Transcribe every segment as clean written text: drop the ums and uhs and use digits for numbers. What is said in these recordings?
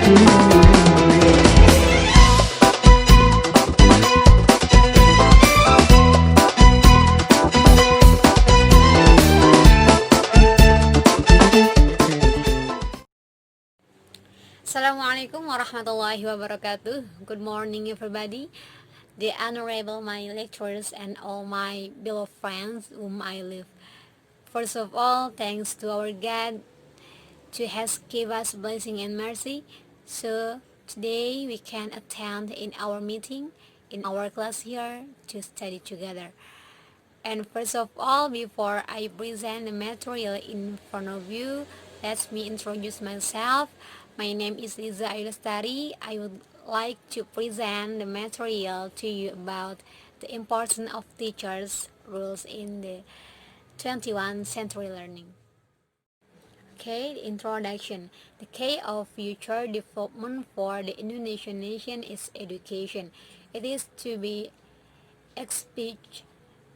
Assalamualaikum warahmatullahi wabarakatuh. Good morning everybody, the honorable my lecturers and all my beloved friends whom I live. First of all, thanks to our God to has give us blessing and mercy. So today we can attend in our meeting in our class here to study together. And first of all, before I present the material in front of you, let me introduce myself. My name is Liza Ayu Lestari. I would like to present the material to you about the importance of teachers' roles in the 21st century learning. Okay, the introduction. The key of future development for the Indonesian nation is education. It is to be expected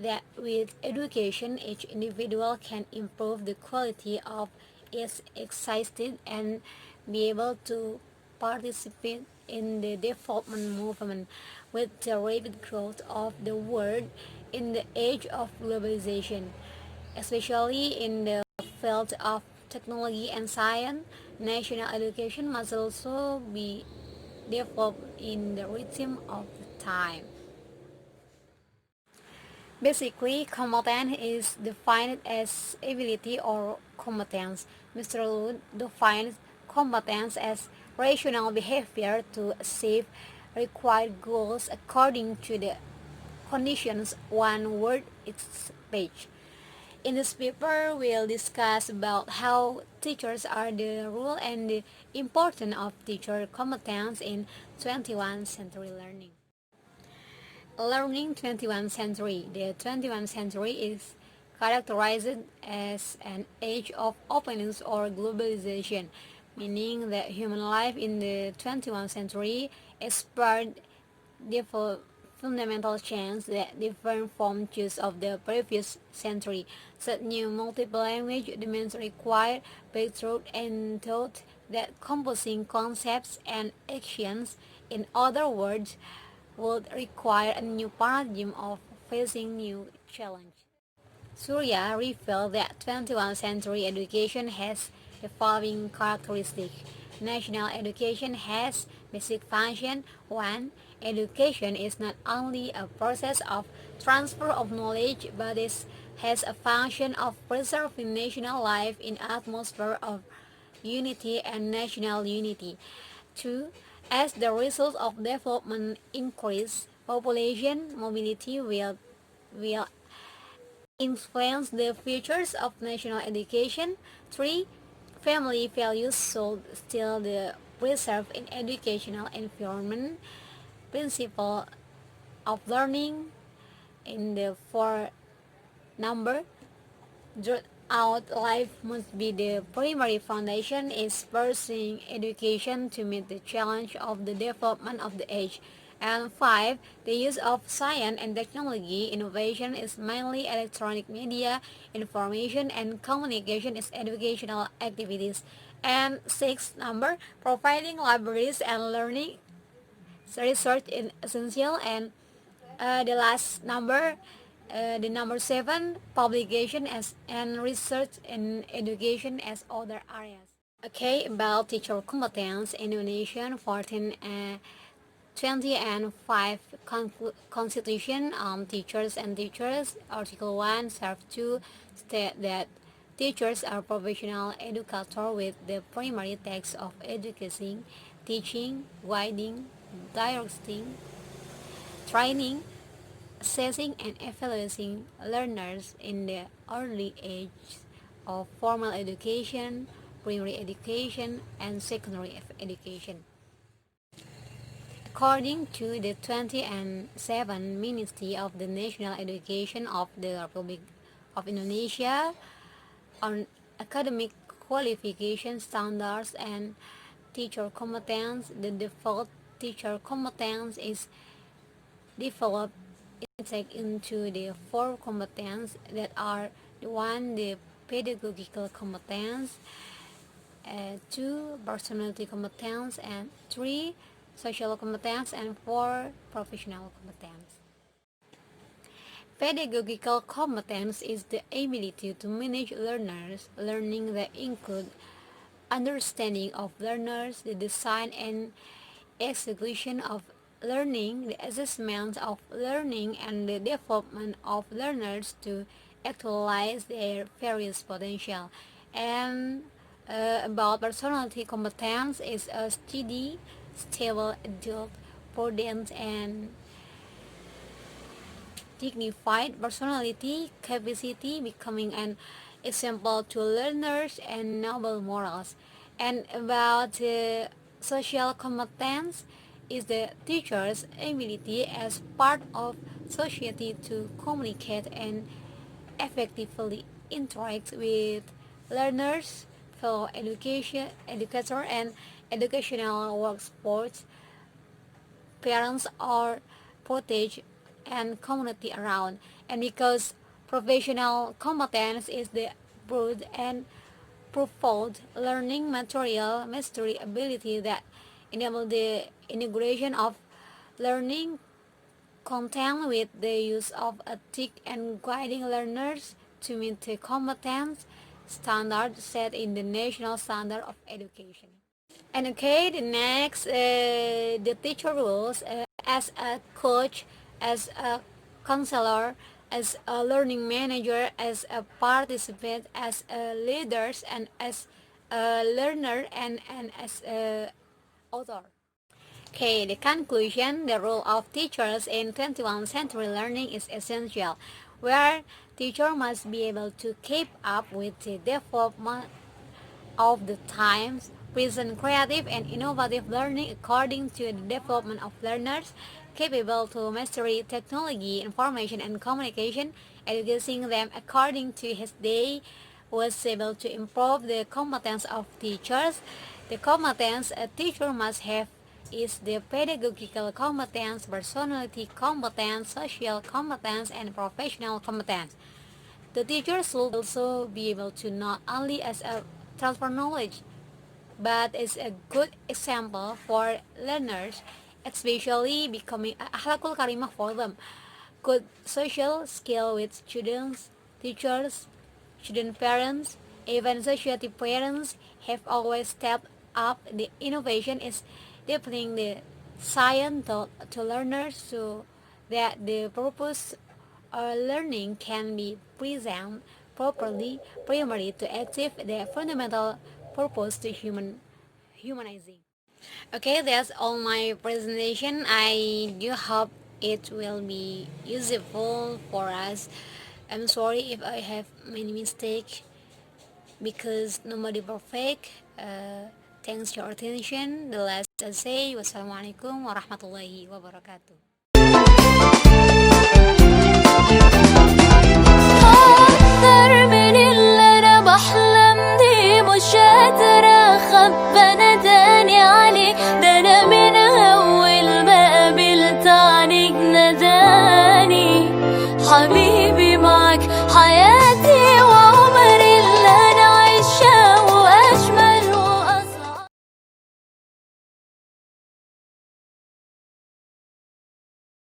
that with education, each individual can improve the quality of its existence and be able to participate in the development movement. With the rapid growth of the world in the age of globalization, especially in the field of technology and science, national education must also be developed in the rhythm of the time. Basically, competence is defined as ability or competence. Mr. Lu defines competence as rational behavior to achieve required goals according to the conditions one word its page. In this paper, we'll discuss about how teachers are the role and the importance of teacher competence in 21st century learning. Learning 21st century. The 21st century is characterized as an age of openness or globalization, meaning that human life in the 21st century explored fundamental change that differ from those of the previous century. Such new multiple language demands require breakthrough and thought that composing concepts and actions, in other words, would require a new paradigm of facing new challenge. Surya revealed that 21st century education has the following characteristics. National education has basic function. 1. Education is not only a process of transfer of knowledge, but it has a function of preserving national life in atmosphere of unity and national unity. 2. As the result of development increase, population mobility will influence the futures of national education. 3. Family values should still be preserved in educational environment. Principle of learning in the 4 number. Throughout life must be the primary foundation is pursuing education to meet the challenge of the development of the age. And 5. The use of science and technology innovation is mainly electronic media, information and communication is educational activities. And 6 number, providing libraries and learning research is essential. And the last number, the number 7, publication as and research and education as other areas. Okay, about teacher competence, Indonesian 14, 20 and 5 Constitution on teachers and teachers, Article 1, Serve 2 state that teachers are professional educators with the primary task of educating, teaching, guiding, directing, training, assessing and evaluating learners in the early age of formal education, primary education, and secondary education. According to the 27 Ministry of the National Education of the Republic of Indonesia on academic qualification standards and teacher competence, the default teacher competence is developed into the 4 competence that are the pedagogical competence, 2. Personality competence, and 3. Social competence, and 4. Professional competence. Pedagogical competence is the ability to manage learners, learning that include understanding of learners, the design and execution of learning, the assessment of learning, and the development of learners to actualize their various potential. And about personality competence is a steady, stable adult, prudent, and dignified personality, capacity, becoming an example to learners, and noble morals. And about social competence is the teacher's ability as part of society to communicate and effectively interact with learners, fellow educator, and educational workforce, parents, or protege and community around. And because professional competence is the broad and profound learning material mastery ability that enable the integration of learning content with the use of ethic and guiding learners to meet the competence standards set in the national standard of education. And okay, the next, the teacher roles as a coach, as a counselor, as a learning manager, as a participant, as a leader, and as a learner, and as a author. Okay, the conclusion, the role of teachers in 21st century learning is essential, where teacher must be able to keep up with the development of the times, present creative and innovative learning according to the development of learners, capable to mastery technology, information and communication, educating them according to his day, was able to improve the competence of teachers. The competence a teacher must have is the pedagogical competence, personality competence, social competence, and professional competence. The teacher should also be able to not only as a transfer knowledge, but is a good example for learners, especially becoming akhlakul karimah for them. Good social skill with students, teachers, student parents, even society parents have always stepped up. The innovation is deepening the science to learners so that the purpose learning can be presented properly, primary to achieve the fundamental purpose to humanizing. Okay, that's all my presentation. I do hope it will be useful for us. I'm sorry if I have many mistakes because nobody perfect. Thanks for your attention. The last I say, wassalamualaikum warahmatullahi wabarakatuh.